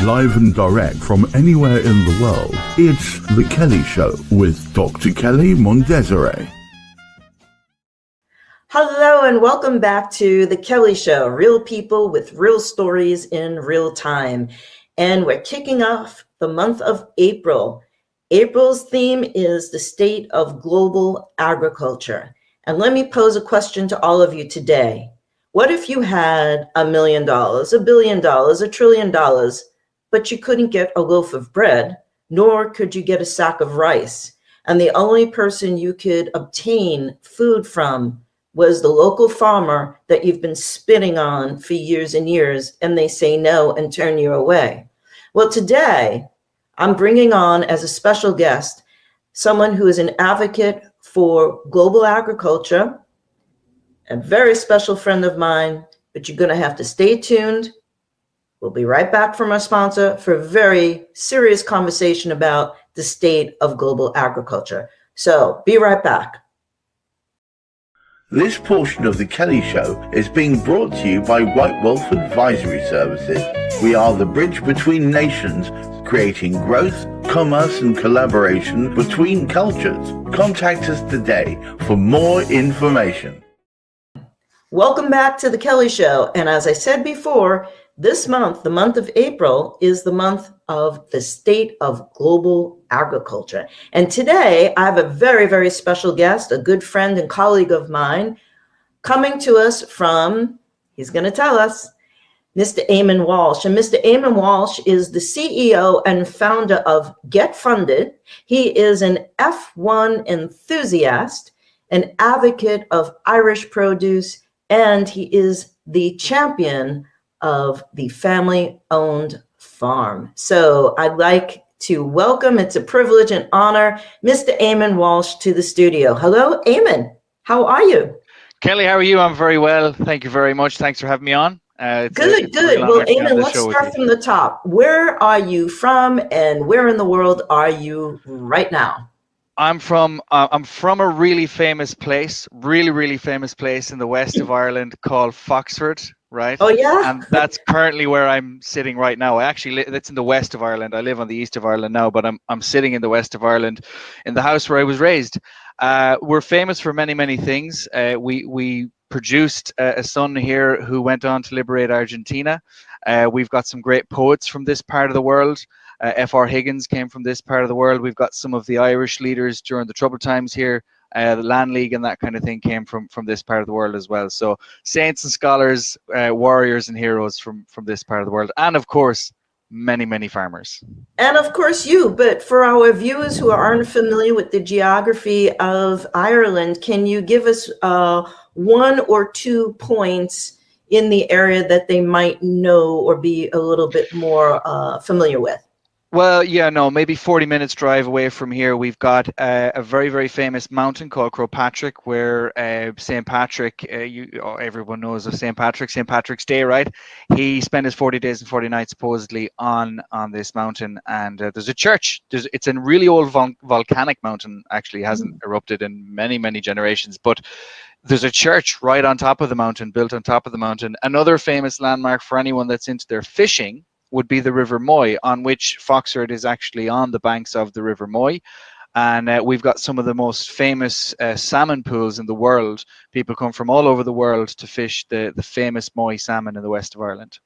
live and direct from anywhere in the world. It's The Kelley Show with Dr. Kelley Mondesire. Hello and welcome back to The Kelley Show, real people with real stories in real time. And we're kicking off the month of April. April's theme is the state of global agriculture. And let me pose a question to all of you today. What if you had $1 million, $1 billion, $1 trillion, but you couldn't get a loaf of bread, nor could you get a sack of rice? And the only person you could obtain food from was the local farmer that you've been spitting on for years and years, and they say no and turn you away. Well, today I'm bringing on as a special guest someone who is an advocate for global agriculture, a very special friend of mine, but you're going to have to stay tuned. We'll be right back from our sponsor for a very serious conversation about the state of global agriculture. So be right back. This portion of The Kelley Show is being brought to you by White Wolf Advisory Services. We are the bridge between nations, creating growth, commerce and collaboration between cultures. Contact us today for more information. Welcome back to The Kelley Show. And as I said before, this month, the month of April, is the month of the state of global agriculture. And today I have a very, very special guest, a good friend and colleague of mine, coming to us from, he's going to tell us, Mr. Eamonn Walsh. And Mr. Eamonn Walsh is the CEO and founder of Get Funded. He is an F1 enthusiast, an advocate of Irish produce, and he is the champion of the family-owned farm. So I'd like to welcome, it's a privilege and honor, Mr. Eamonn Walsh to the studio. Hello, Eamonn. How are you? Kelley, how are you? I'm very well. Thank you very much. Thanks for having me on. Good. Well, Eamonn, let's start from the top. Where are you from and where in the world are you right now? I'm from a really famous place in the west of Ireland called Foxford, right? Oh, yeah? And that's currently where I'm sitting right now. That's in the west of Ireland. I live on the east of Ireland now, but I'm sitting in the west of Ireland in the house where I was raised. We're famous for many, many things. We produced a son here who went on to liberate Argentina. We've got some great poets from this part of the world. F.R. Higgins came from this part of the world. We've got some of the Irish leaders during the Troubled Times here. The Land League and that kind of thing came from this part of the world as well. So saints and scholars, warriors and heroes from this part of the world. And of course, many, many farmers. And of course you, but for our viewers who aren't familiar with the geography of Ireland, can you give us 1 or 2 points in the area that they might know or be a little bit more familiar with? Well, yeah, no, maybe 40 minutes drive away from here, we've got a very, very famous mountain called Crowpatrick, where St. Patrick, everyone knows of St. Patrick's Day, right? He spent his 40 days and 40 nights supposedly on this mountain, and there's a church. It's a really old volcanic mountain, actually. It hasn't erupted in many, many generations, but there's a church right on top of the mountain, built on top of the mountain. Another famous landmark for anyone that's into their fishing would be the River Moy, on which Foxford is actually on the banks of the River Moy. And we've got some of the most famous salmon pools in the world. People come from all over the world to fish the famous Moy salmon in the west of Ireland.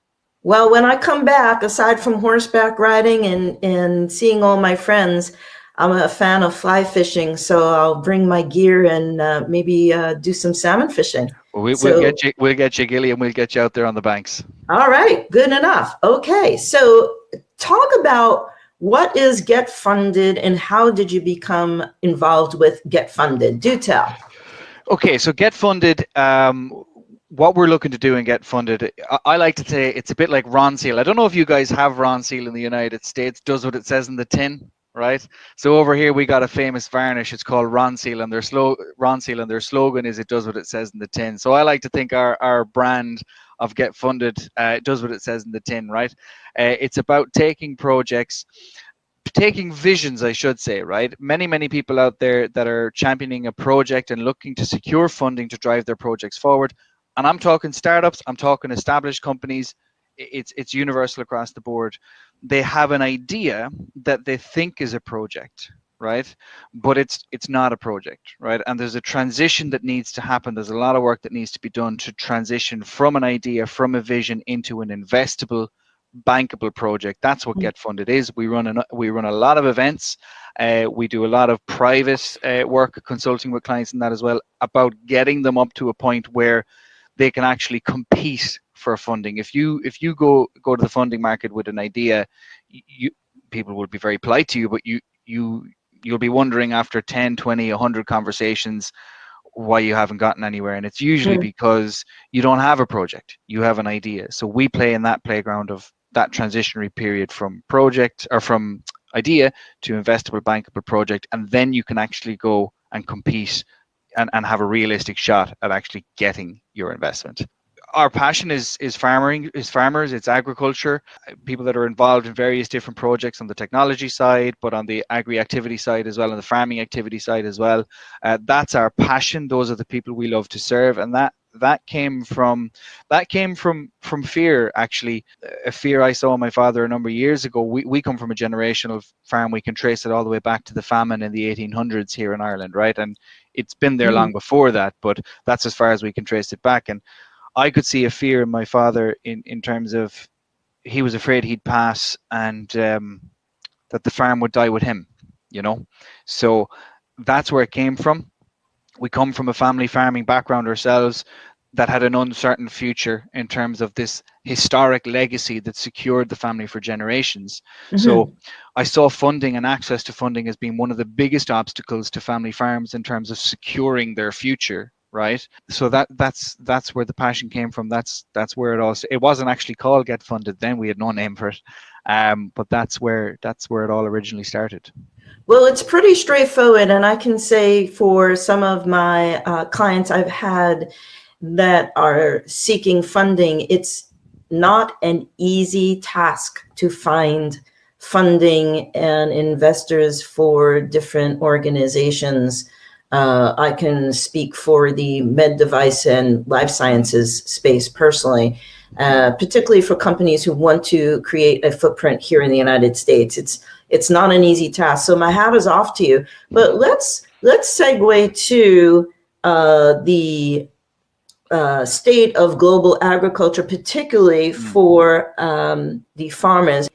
Well, when I come back, aside from horseback riding and seeing all my friends, I'm a fan of fly fishing, so I'll bring my gear and maybe do some salmon fishing. We'll get you, Gilly, and we'll get you out there on the banks. All right, good enough. Okay, so talk about what is Get Funded and how did you become involved with Get Funded? Do tell. Okay, so Get Funded, what we're looking to do in Get Funded, I like to say it's a bit like Ron Seal. I don't know if you guys have Ron Seal in the United States, does what it says in the tin, right? So over here we got a famous varnish, it's called Ron Seal, and their slogan is it does what it says in the tin. So I like to think our brand of Get Funded does what it says in the tin, right? It's about taking projects, taking visions, I should say, right? Many people out there that are championing a project and looking to secure funding to drive their projects forward. And I'm talking startups, I'm talking established companies. it's universal across the board. They have an idea that they think is a project, right? But it's not a project, right? And there's a transition that needs to happen. There's a lot of work that needs to be done to transition from an idea, from a vision, into an investable, bankable project. That's what Get Funded is. We run a lot of events. We do a lot of private work, consulting with clients and that as well, about getting them up to a point where they can actually compete for funding. If you go to the funding market with an idea, people will be very polite to you, but you'll be wondering after 10, 20, 100 conversations why you haven't gotten anywhere. And it's usually because you don't have a project, you have an idea. So we play in that playground of that transitionary period from project, or from idea to investable, bankable project, and then you can actually go and compete and have a realistic shot at actually getting your investment. Our passion is farmers, it's agriculture, people that are involved in various different projects on the technology side, but on the agri-activity side as well, on the farming activity side as well. That's our passion. Those are the people we love to serve, and that came from fear, actually, a fear I saw in my father a number of years ago. We come from a generational farm. We can trace it all the way back to the famine in the 1800s here in Ireland, right? And it's been there long before that, but that's as far as we can trace it back. And I could see a fear in my father in terms of he was afraid he'd pass, and that the farm would die with him, you know? So that's where it came from. We come from a family farming background ourselves that had an uncertain future in terms of this historic legacy that secured the family for generations. So I saw funding and access to funding as being one of the biggest obstacles to family farms in terms of securing their future, right? So that's where the passion came from. That's where it wasn't actually called Get Funded then. We had no name for it, but that's where it all originally started. Well, it's pretty straightforward, and I can say for some of my clients I've had that are seeking funding, it's not an easy task to find funding and investors for different organizations. I can speak for the med device and life sciences space personally, particularly for companies who want to create a footprint here in the United States. It's not an easy task. So my hat is off to you. But let's segue to the state of global agriculture, particularly for the farmers.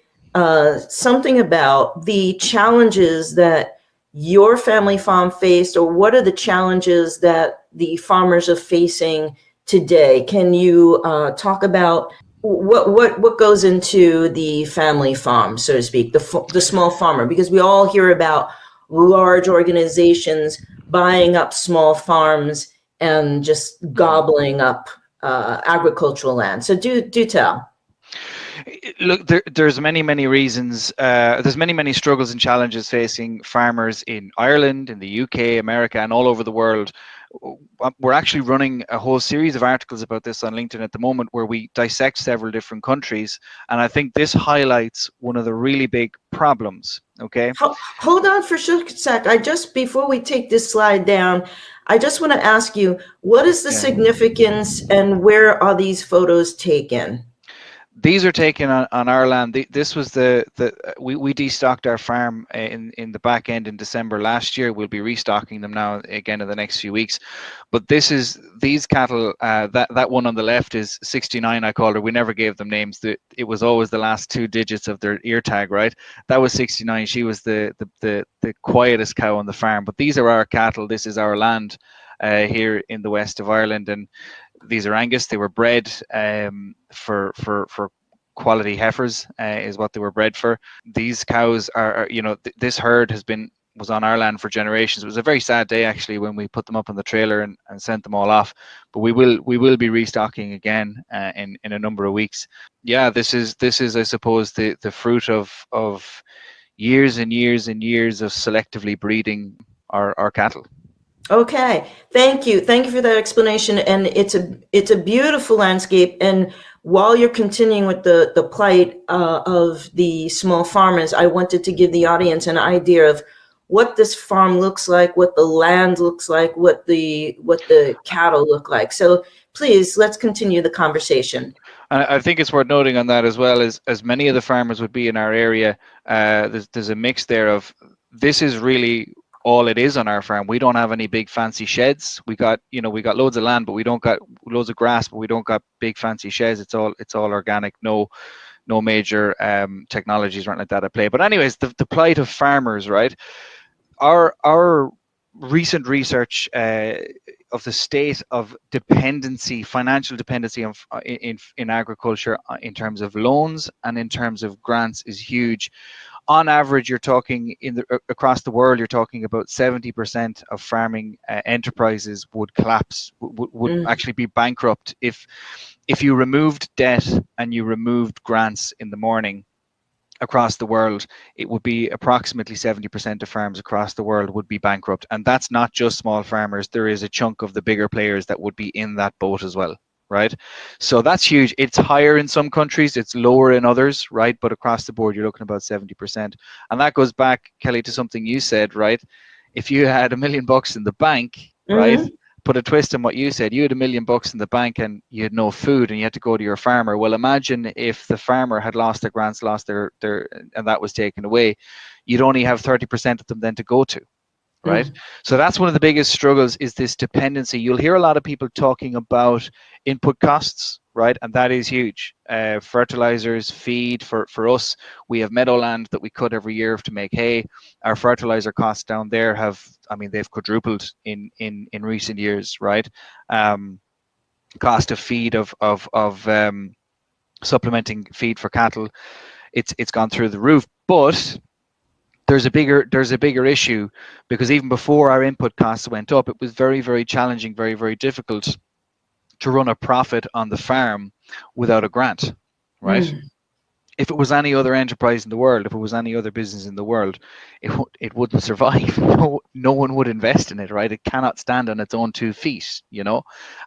Something about the challenges that your family farm faced, or what are the challenges that the farmers are facing today? Can you talk about what goes into the family farm, so to speak, the small farmer? Because we all hear about large organizations buying up small farms and just gobbling up agricultural land. So do tell. Look, there's many reasons. There's many struggles and challenges facing farmers in Ireland, in the UK, America, and all over the world. We're actually running a whole series of articles about this on LinkedIn at the moment, where we dissect several different countries, and I think this highlights one of the really big problems. Okay, hold on for a sec. Before we take this slide down, I just want to ask you, what is the significance, and where are these photos taken? These are taken on our land. This was we destocked our farm in the back end in December last year. We'll be restocking them now again in the next few weeks. But these cattle. That one on the left is 69. I called her. We never gave them names. It was always the last two digits of their ear tag, right? That was 69. She was the quietest cow on the farm. But these are our cattle. This is our land here in the west of Ireland, and these are Angus. They were bred for quality heifers, is what they were bred for. These cows are this herd was on our land for generations. It was a very sad day actually when we put them up on the trailer and sent them all off. But we will be restocking again in a number of weeks. Yeah, this is I suppose the fruit of years and years and years of selectively breeding our cattle. Okay, thank you for that explanation. And it's a beautiful landscape. And while you're continuing with the plight of the small farmers, I wanted to give the audience an idea of what this farm looks like, what the land looks like, what the cattle look like. So please, let's continue the conversation. And I think it's worth noting on that as well, as many of the farmers would be in our area, there's a mix there of, this is really all it is on our farm. We don't have any big fancy sheds. We got loads of land, but we don't got loads of grass, but we don't got big fancy sheds. It's all organic, no major technologies or anything like that at play. But anyways, the plight of farmers, right? Our recent research of the state of dependency, financial dependency in agriculture, in terms of loans and in terms of grants, is huge. On average, you're talking across the world, you're talking about 70% of farming enterprises would collapse, would actually be bankrupt if you removed debt and you removed grants in the morning. Across the world, it would be approximately 70% of farms across the world would be bankrupt. And that's not just small farmers. There is a chunk of the bigger players that would be in that boat as well, right? So that's huge. It's higher in some countries, it's lower in others, right? But across the board, you're looking about 70%. And that goes back, Kelley, to something you said, right? If you had $1 million in the bank, right? Put a twist on what you said. You had $1 million in the bank and you had no food and you had to go to your farmer. Well, imagine if the farmer had lost their grants, lost their and that was taken away. You'd only have 30% of them then to go to, right? So that's one of the biggest struggles, is this dependency. You'll hear a lot of people talking about input costs, right? And that is huge. Fertilizers, feed. For us, we have meadowland that we cut every year to make hay. Our fertilizer costs down there they've quadrupled in recent years, right? Cost of feed of supplementing feed for cattle, it's gone through the roof. But there's a bigger issue, because even before our input costs went up, it was very, very challenging, very, very difficult to run a profit on the farm without a grant, right? If it was any other enterprise in the world, if it was any other business in the world, it wouldn't survive. No one would invest in it, right? It cannot stand on its own 2 feet,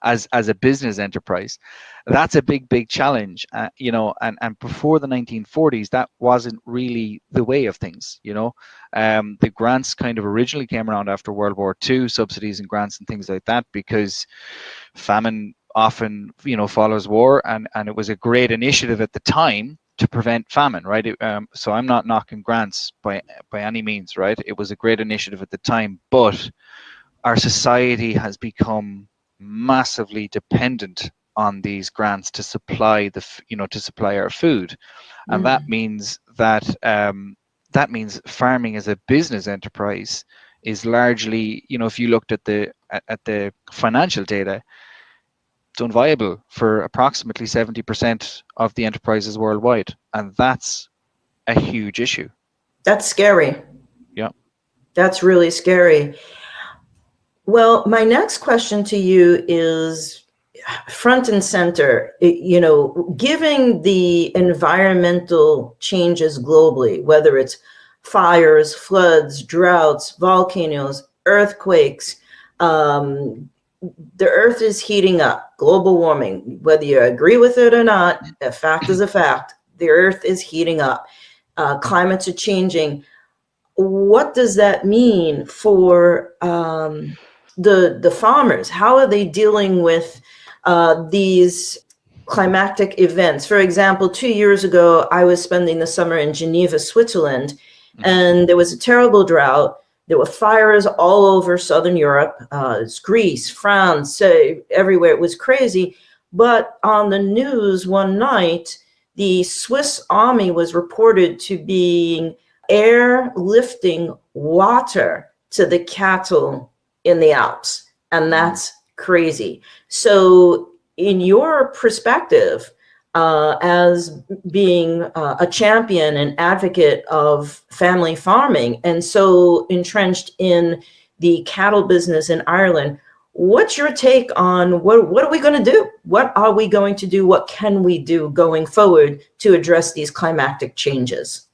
as a business enterprise. That's a big challenge, and before the 1940s, that wasn't really the way of things, The grants kind of originally came around after World War II, subsidies and grants and things like that, because famine often, follows war, and it was a great initiative at the time to prevent famine, right? So I'm not knocking grants by any means, right? It was a great initiative at the time, but our society has become massively dependent on these grants to supply to supply our food, and that means farming as a business enterprise is largely, if you looked at the financial data, it's unviable for approximately 70% of the enterprises worldwide, and that's a huge issue. That's scary. Yeah. That's really scary. Well, my next question to you is front and center, given the environmental changes globally, whether it's fires, floods, droughts, volcanoes, earthquakes, the earth is heating up, global warming, whether you agree with it or not, a fact is a fact. The earth is heating up. Climates are changing. What does that mean for the farmers? How are they dealing with these climatic events? For example, 2 years ago, I was spending the summer in Geneva, Switzerland, and there was a terrible drought. There were fires all over Southern Europe, Greece, France, everywhere. It was crazy. But on the news one night, the Swiss army was reported to being airlifting water to the cattle in the Alps. And that's crazy. So in your perspective, as being a champion and advocate of family farming, and so entrenched in the cattle business in Ireland, what's your take on what are we going to do? What are we going to do? What can we do going forward to address these climatic changes?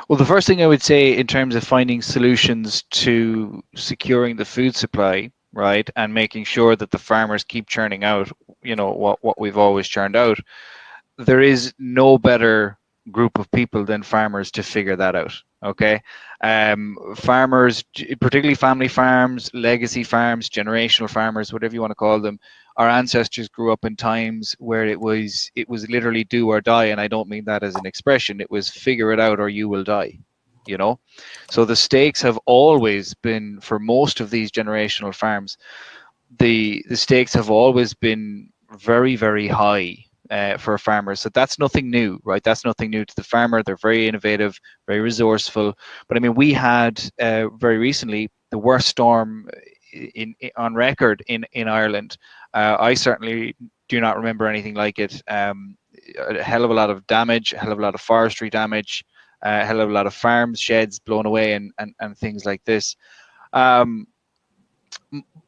Well, the first thing I would say in terms of finding solutions to securing the food supply, right, and making sure that the farmers keep churning out, what we've always churned out, there is no better group of people than farmers to figure that out. Okay, farmers, particularly family farms, legacy farms, generational farmers, whatever you want to call them, our ancestors grew up in times where it was literally do or die, and I don't mean that as an expression. It was figure it out or you will die, you know. So the stakes have always been, for most of these generational farms, the stakes have always been very, very high for farmers. So that's nothing new, right? That's nothing new to the farmer. They're very innovative, very resourceful. But I mean, we had very recently the worst storm on record in Ireland. I certainly do not remember anything like it. A hell of a lot of damage, a hell of a lot of forestry damage, a hell of a lot of farms, sheds blown away, and things like this.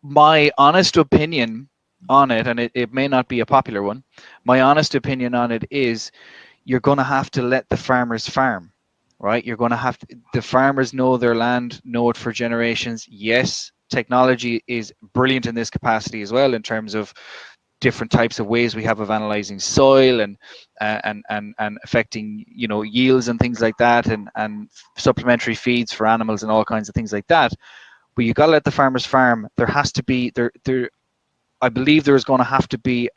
My honest opinion on it, and it may not be a popular one, my honest opinion on it is you're going to have to let the farmers farm, right? You're going to have to, the farmers know their land, know it for generations. Yes, technology is brilliant in this capacity as well, in terms of different types of ways we have of analyzing soil and affecting, you know, yields and things like that, and supplementary feeds for animals and all kinds of things like that. But you got to let the farmers farm. There has to be I believe there is going to have to be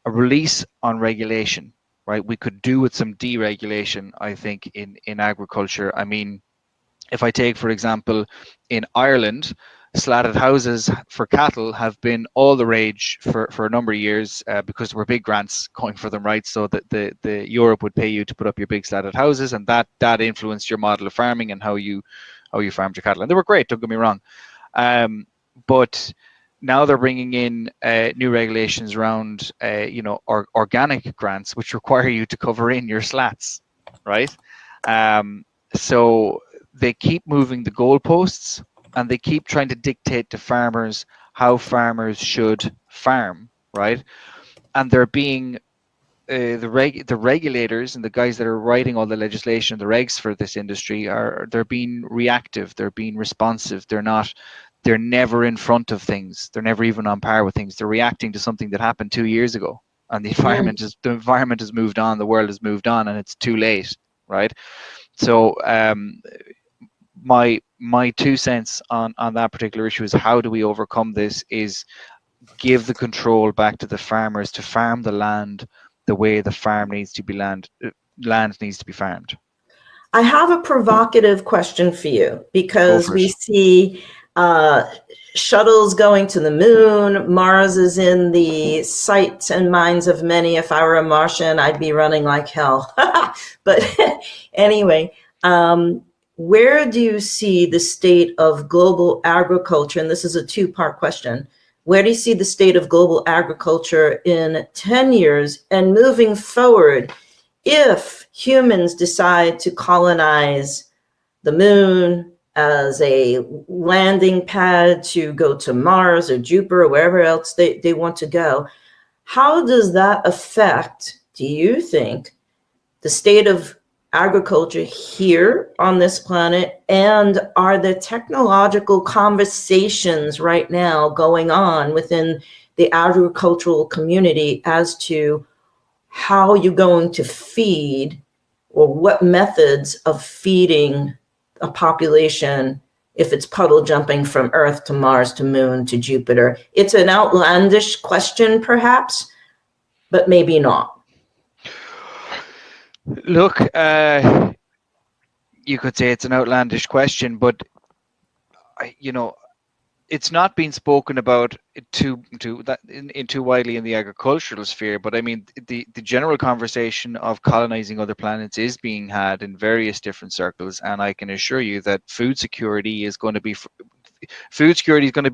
a release on regulation, right? We could do with some deregulation, I think, in agriculture. I mean, if I take, for example, in Ireland, slatted houses for cattle have been all the rage for a number of years because there were big grants going for them, right? So that the Europe would pay you to put up your big slatted houses, and that influenced your model of farming and how you farmed your cattle. And they were great, don't get me wrong. But now they're bringing in new regulations around, you know, organic grants, which require you to cover in your slats, right? So they keep moving the goalposts, and they keep trying to dictate to farmers how farmers should farm, right? And they're being the regulators and the guys that are writing all the legislation, the regs for this industry, they're being reactive, they're being responsive. They're never in front of things. They're never even on par with things. They're reacting to something that happened 2 years ago, and the environment has moved on, the world has moved on, and it's too late, right? So my 2 cents on that particular issue is, how do we overcome this? Is give the control back to the farmers to farm the land the way the farm needs to be land needs to be farmed. I have a provocative question for you, because we see shuttles going to the moon. Mars is in the sights and minds of many. If I were a Martian, I'd be running like hell. But anyway, where do you see the state of global agriculture? And this is a two-part question. Where do you see the state of global agriculture in 10 years and moving forward, if humans decide to colonize the moon as a landing pad to go to Mars or Jupiter or wherever else they want to go? How does that affect, do you think, the state of agriculture here on this planet? And are there technological conversations right now going on within the agricultural community as to how you're going to feed, or what methods of feeding a population if it's puddle jumping from Earth to Mars to Moon to Jupiter? It's an outlandish question, perhaps, but maybe not. Look, you could say it's an outlandish question, but you know, it's not been spoken about too widely in the agricultural sphere. But I mean, the general conversation of colonizing other planets is being had in various different circles, and I can assure you that food security is going to be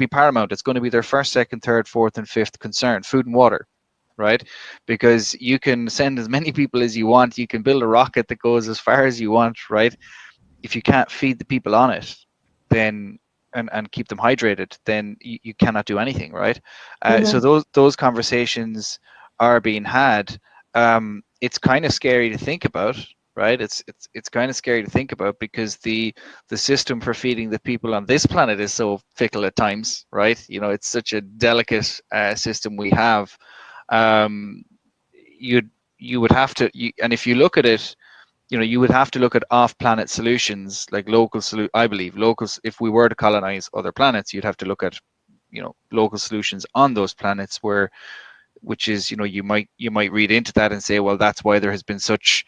paramount. It's going to be their first, second, third, fourth, and fifth concern: food and water. Right? Because you can send as many people as you want, you can build a rocket that goes as far as you want, right? If you can't feed the people on it, then and keep them hydrated, then you cannot do anything, right? So those conversations are being had. It's kind of scary to think about, right? It's kind of scary to think about, because the system for feeding the people on this planet is so fickle at times, right? You know, it's such a delicate system we have. You would have to, and if you look at it, you know, you would have to look at off-planet solutions, like I believe locals. If we were to colonize other planets, you'd have to look at, you know, local solutions on those planets where which is, you might read into that and say, well, that's why there has been such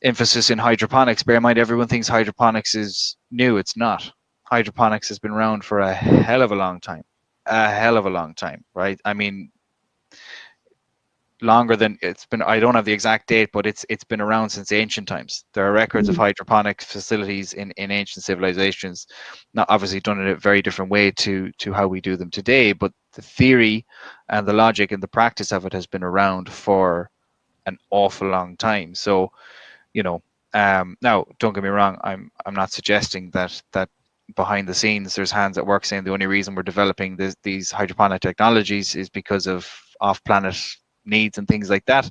emphasis in hydroponics. Bear in mind, everyone thinks hydroponics is new. It's not. Hydroponics has been around for a hell of a long time. Right? I mean, longer than it's been. I don't have the exact date, but it's been around since ancient times. There are records of hydroponic facilities in ancient civilizations. Now, obviously, done in a very different way to how we do them today, but the theory and the logic and the practice of it has been around for an awful long time. So, now, don't get me wrong. I'm not suggesting that behind the scenes there's hands at work saying the only reason we're developing these hydroponic technologies is because of off-planet needs and things like that.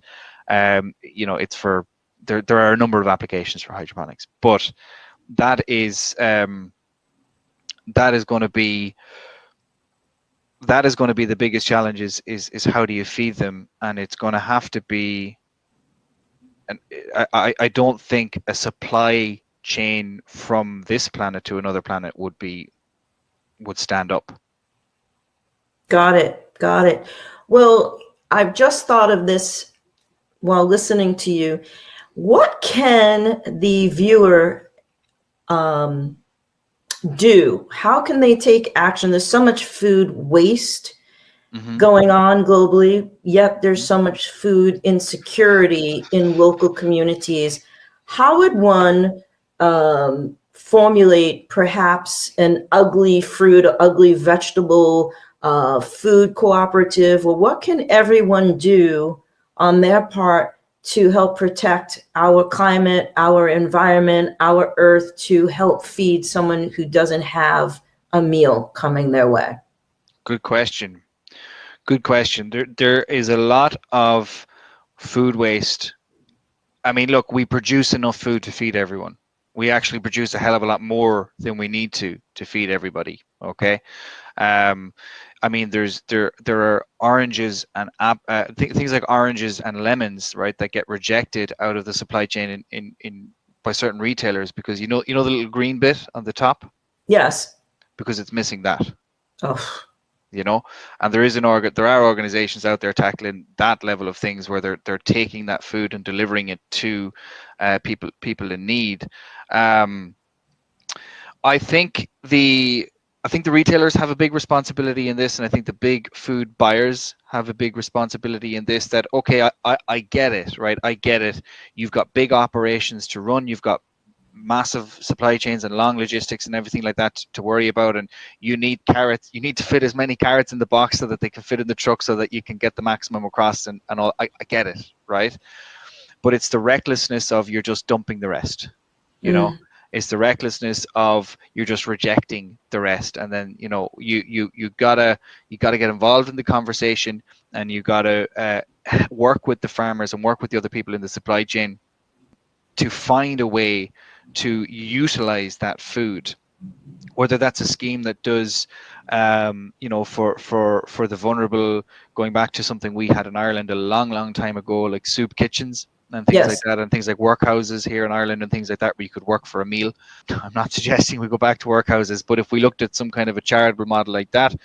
It's for there are a number of applications for hydroponics, but that is going to be the biggest challenge is how do you feed them, and it's going to have to be, and I don't think a supply chain from this planet to another planet would stand up. Got it. Well, I've just thought of this while listening to you. What can the viewer do? How can they take action? There's so much food waste going on globally, yet there's so much food insecurity in local communities. How would one formulate perhaps an ugly fruit, ugly vegetable food cooperative? Well, what can everyone do on their part to help protect our climate, our environment, our earth, to help feed someone who doesn't have a meal coming their way? Good question. There is a lot of food waste. I mean, look, we produce enough food to feed everyone. We actually produce a hell of a lot more than we need to feed everybody. Okay. I mean, there are oranges and things like oranges and lemons, right, that get rejected out of the supply chain in by certain retailers because you know the little green bit on the top. Yes. Because it's missing that. Oh. And there are organizations out there tackling that level of things where they're taking that food and delivering it to people in need. I think the retailers have a big responsibility in this, and I think the big food buyers have a big responsibility in this. That, okay, I get it, right? I get it. You've got big operations to run. You've got massive supply chains and long logistics and everything like that to worry about, and you need carrots. You need to fit as many carrots in the box so that they can fit in the truck so that you can get the maximum across and all. I get it, right? But it's the recklessness of you're just dumping the rest, It's the recklessness of you're just rejecting the rest, and then you gotta get involved in the conversation, and you gotta work with the farmers and work with the other people in the supply chain to find a way to utilize that food, whether that's a scheme that does for the vulnerable, going back to something we had in Ireland a long time ago, like soup kitchens and things like that, and things like workhouses here in Ireland and things like that, where you could work for a meal. I'm not suggesting we go back to workhouses, but if we looked at some kind of a charitable model like that,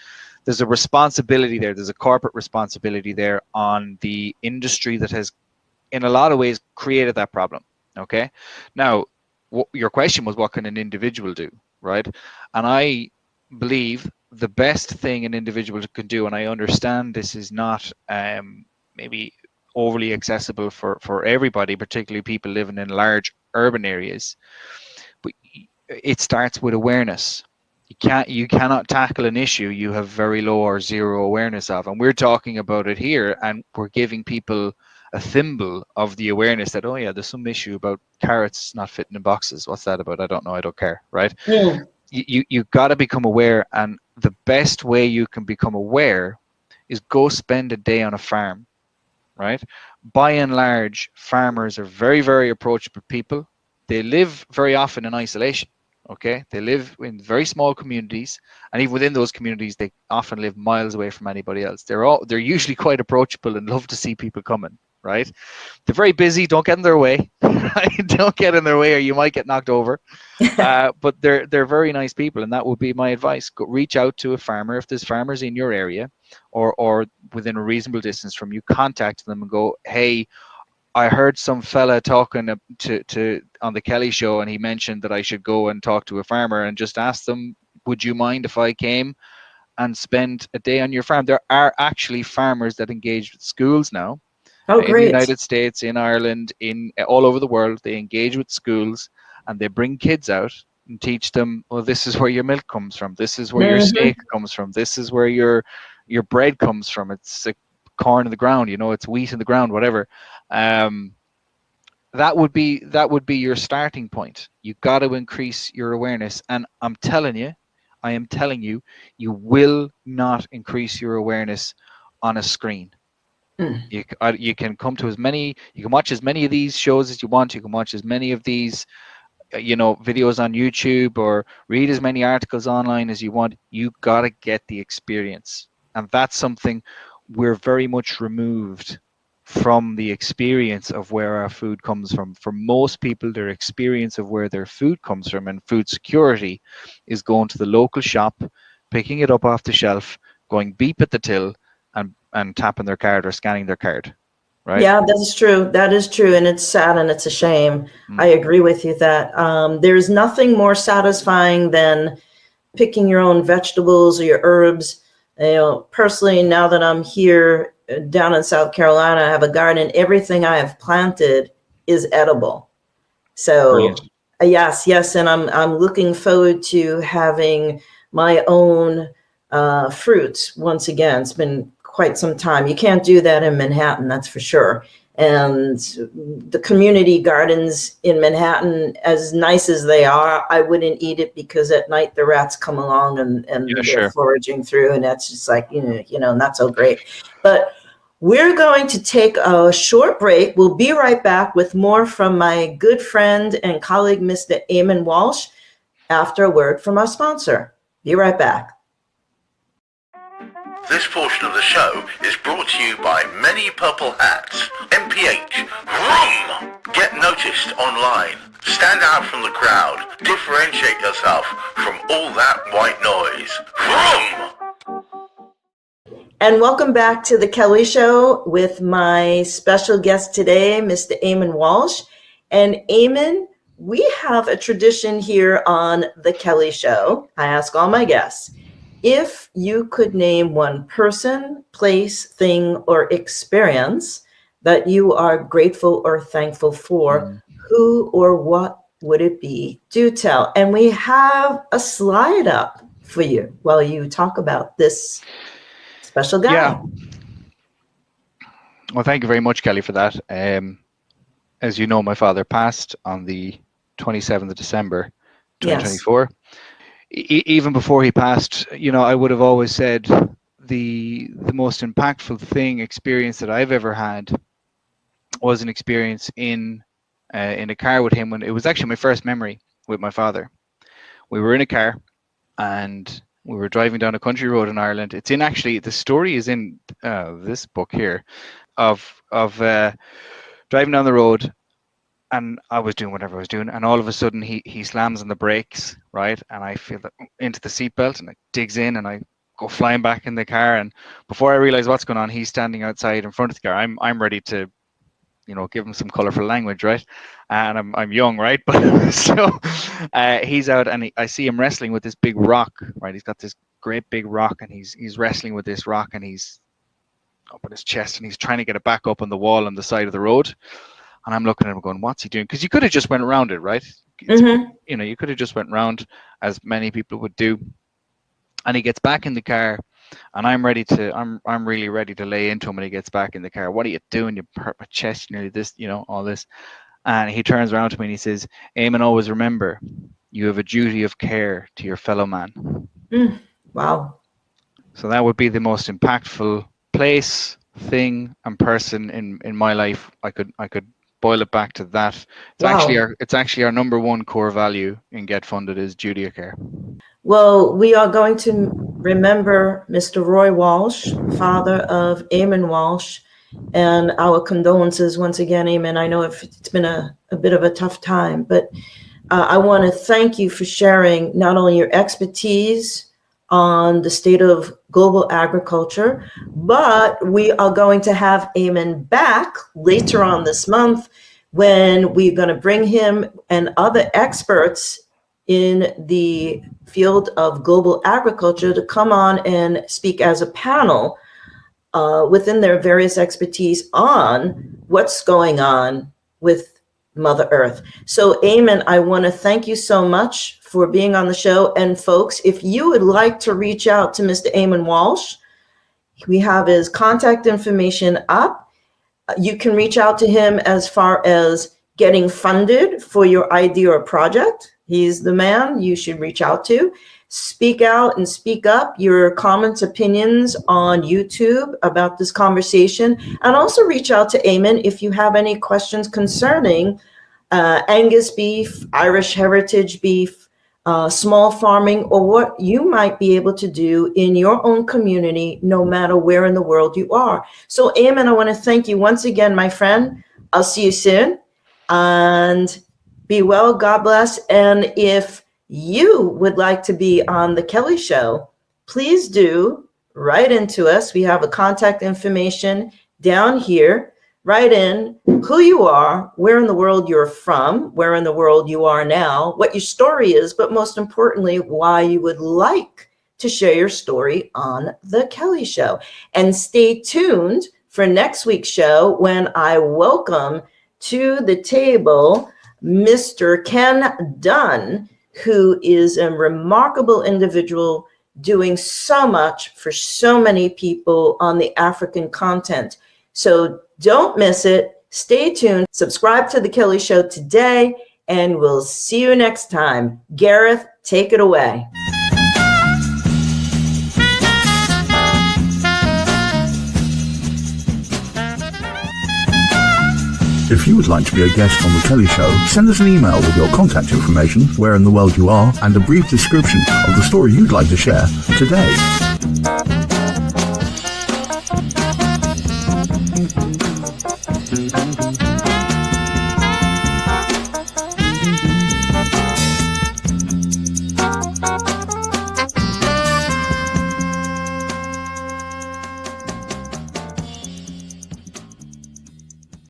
there's a responsibility there. There's a corporate responsibility there on the industry that has, in a lot of ways, created that problem. Okay. Now, your question was, what can an individual do, right? And I believe the best thing an individual can do, and I understand this is not maybe overly accessible for everybody, particularly people living in large urban areas, but it starts with awareness. You cannot tackle an issue you have very low or zero awareness of, and we're talking about it here, and we're giving people a thimble of the awareness that, oh yeah, there's some issue about carrots not fitting in boxes. What's that about? I don't know. I don't care, right? Yeah. You got to become aware, and the best way you can become aware is go spend a day on a farm, right? By and large, farmers are very, very approachable people. They live very often in isolation. Okay, they live in very small communities, and even within those communities, they often live miles away from anybody else. They're usually quite approachable and love to see people coming, right? They're very busy. Don't get in their way. Don't get in their way, or you might get knocked over. But they're very nice people, and that would be my advice. Go reach out to a farmer if there's farmers in your area, or within a reasonable distance from you, contact them and go, hey, I heard some fella talking to on the Kelley show, and he mentioned that I should go and talk to a farmer and just ask them, would you mind if I came and spend a day on your farm? There are actually farmers that engage with schools now. Oh, in the great. United States, in Ireland, in all over the world. They engage with schools and they bring kids out and teach them, well, this is where your milk comes from. This is where your steak comes from. This is where your bread comes from. It's like corn in the ground, you know, it's wheat in the ground, whatever. That would be your starting point. You've got to increase your awareness. And I am telling you, you will not increase your awareness on a screen. You can come to you can watch as many of these shows as you want. You can watch as many of these, videos on YouTube, or read as many articles online as you want. You got to get the experience. And that's something we're very much removed from, the experience of where our food comes from. For most people, their experience of where their food comes from and food security is going to the local shop, picking it up off the shelf, going beep at the till, and tapping their card or scanning their card, right? Yeah, that is true. That is true. And it's sad and it's a shame. I agree with you that there's nothing more satisfying than picking your own vegetables or your herbs. Personally, now that I'm here down in South Carolina, I have a garden. Everything I have planted is edible. So yes. And I'm looking forward to having my own fruits once again. It's been quite some time. You can't do that in Manhattan, that's for sure. And the community gardens in Manhattan, as nice as they are, I wouldn't eat it because at night the rats come along and they're foraging through, and that's just like, not so great. But we're going to take a short break. We'll be right back with more from my good friend and colleague, Mr. Eamonn Walsh, after a word from our sponsor. Be right back. This portion of the show is brought to you by Many Purple Hats, MPH, Vroom! Get noticed online, stand out from the crowd, differentiate yourself from all that white noise. Vroom! And welcome back to the Kelley Show with my special guest today, Mr. Eamonn Walsh. And Eamonn, we have a tradition here on the Kelley Show. I ask all my guests, if you could name one person, place, thing, or experience that you are grateful or thankful for, who or what would it be? Do tell. And we have a slide up for you while you talk about this special guy. Yeah. Well, thank you very much, Kelley, for that. As you know, my father passed on the 27th of December, 2024. Yes. Even before he passed, I would have always said the most impactful experience that I've ever had was an experience in a car with him. When it was actually my first memory with my father. We were in a car and we were driving down a country road in Ireland. The story is in this book here of driving down the road. And I was doing whatever I was doing, and all of a sudden he slams on the brakes, right? And I feel that into the seatbelt, and it digs in, and I go flying back in the car. And before I realize what's going on, he's standing outside in front of the car. I'm ready to, give him some colorful language, right? And I'm young, right? But so he's out, and I see him wrestling with this big rock, right? He's got this great big rock, and he's wrestling with this rock, and he's up on his chest, and he's trying to get it back up on the wall on the side of the road. And I'm looking at him going, what's he doing? Because you could have just went around it, right? You could have just went around, as many people would do. And he gets back in the car, and I'm really ready to lay into him when he gets back in the car. What are you doing? You hurt my chest, nearly this, all this. And he turns around to me and he says, Eamonn, always remember, you have a duty of care to your fellow man. Wow. So that would be the most impactful place, thing, and person in my life. I could boil it back to that. It's actually our number one core value in Get Funded is duty of care. Well, we are going to remember Mr. Roy Walsh, father of Eamonn Walsh, and our condolences once again, Eamonn. I know it's been a bit of a tough time, but I want to thank you for sharing not only your expertise, on the state of global agriculture, but we are going to have Eamonn back later on this month when we're going to bring him and other experts in the field of global agriculture to come on and speak as a panel within their various expertise on what's going on with Mother Earth. So Eamonn, I want to thank you so much for being on the show. And folks, if you would like to reach out to Mr. Eamonn Walsh, we have his contact information up. You can reach out to him as far as getting funded for your idea or project. He's the man you should reach out to. Speak out and speak up your comments, opinions on YouTube about this conversation. And also reach out to Eamonn if you have any questions concerning Angus beef, Irish heritage beef, small farming, or what you might be able to do in your own community, no matter where in the world you are. So Eamonn, I want to thank you once again, my friend. I'll see you soon. And be well, God bless. And if you would like to be on the Kelley Show, please do write into us. We have a contact information down here. Write in who you are, where in the world you're from, where in the world you are now, what your story is, but most importantly, why you would like to share your story on the Kelley Show. And stay tuned for next week's show when I welcome to the table Mr. Ken Dunn, who is a remarkable individual doing so much for so many people on the African continent. So don't miss it. Stay tuned. Subscribe to The Kelley Show today, and we'll see you next time. Gareth, take it away. If you would like to be a guest on The Kelley Show, send us an email with your contact information, where in the world you are, and a brief description of the story you'd like to share today.